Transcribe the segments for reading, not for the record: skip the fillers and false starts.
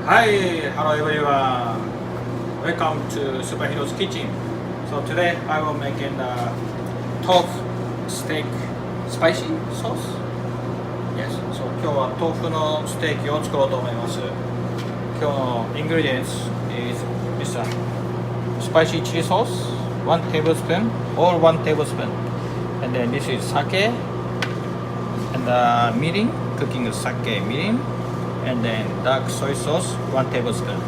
Hi, hello everyone. Welcome to Super Hero's Kitchen. So today I will make the tofu steak spicy sauce. Yes. So 今日は豆腐のステーキを作ろうと思います。今日の ingredients is this spicy chili sauce, 1 tablespoon, or 1 tablespoon, and then this is sake and mirin, cooking sake mirin. And then dark soy sauce 1 tablespoon,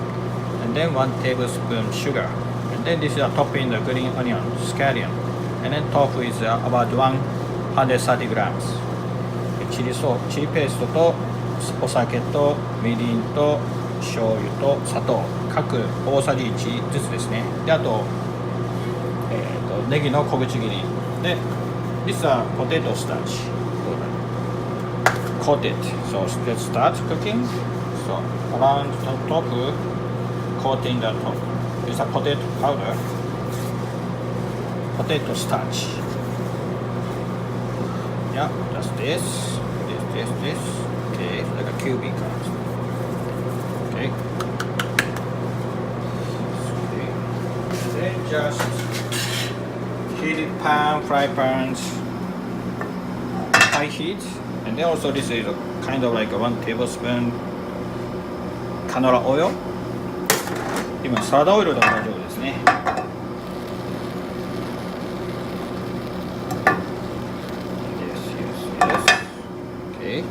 and then 1 tablespoon sugar, and then this is a topping the green onion scallion, and then tofu is about 130 grams. チリペーストとお酒とみりんと醤油と砂糖各大さじ1ずつですね。であと、ネギの小口切りで This is a potato starch coated. So let's start cooking. So around the tofu, coating the tofu. It's a potato powder, potato starch. Yeah, just this. Okay, like a cubing kind. Okay. And then just heated pan, fry pans, high heat. And then also this is kind of like 1 tablespoon canola oil. 今サラダオイルでも大丈夫ですね。Yes. Okay.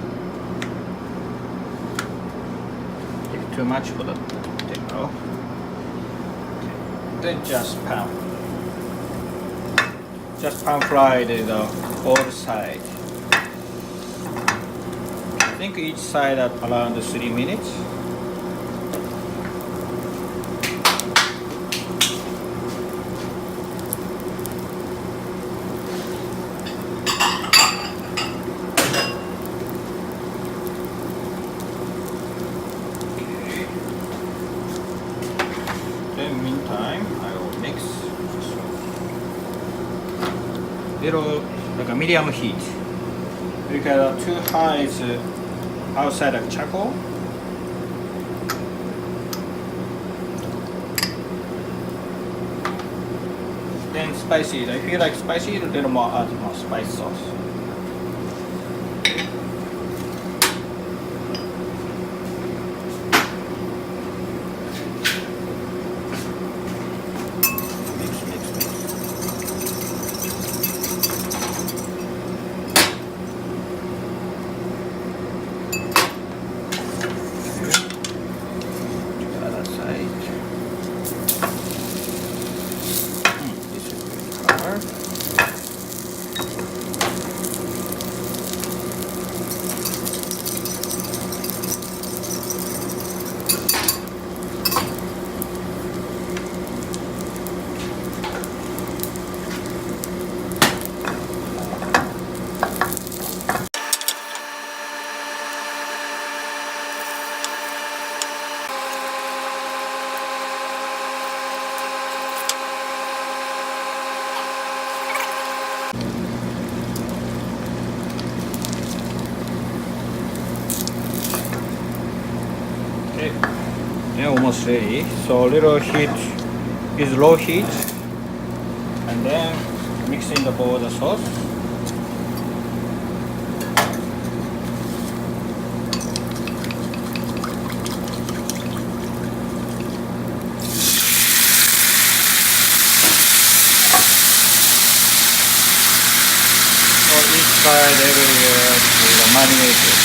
If too much for the potato. Okay. Then just pan fry the both side. I think each side at around 3 minutes. Okay. Then meantime, I will mix little like a medium heat. Because too high is outside of charcoal. Then spicy. If you like spicy, a little more add more spice sauce. Okay, yeah, almost ready. So little heat is low heat, and then mix in the bowl the sauce. So each side everywhere is marinated.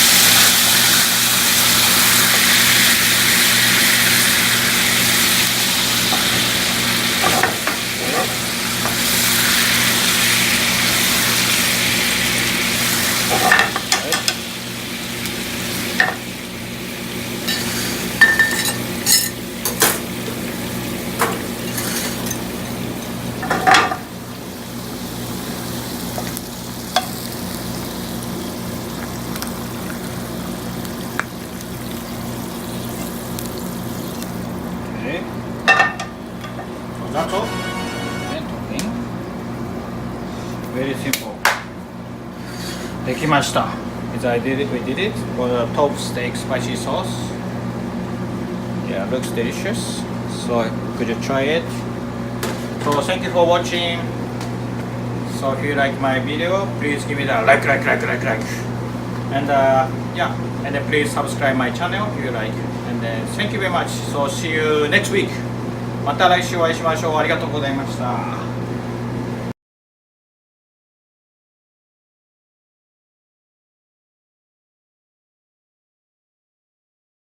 That's all. And topping. Very simple. できました。We did it for the tofu steak spicy sauce. Yeah, looks delicious. So could you try it? So thank you for watching. So if you like my video, please give me the like. And yeah, and then please subscribe my channel if you like. And then thank you very much. So see you next week. また来週お会いしましょう。ありがとうございました。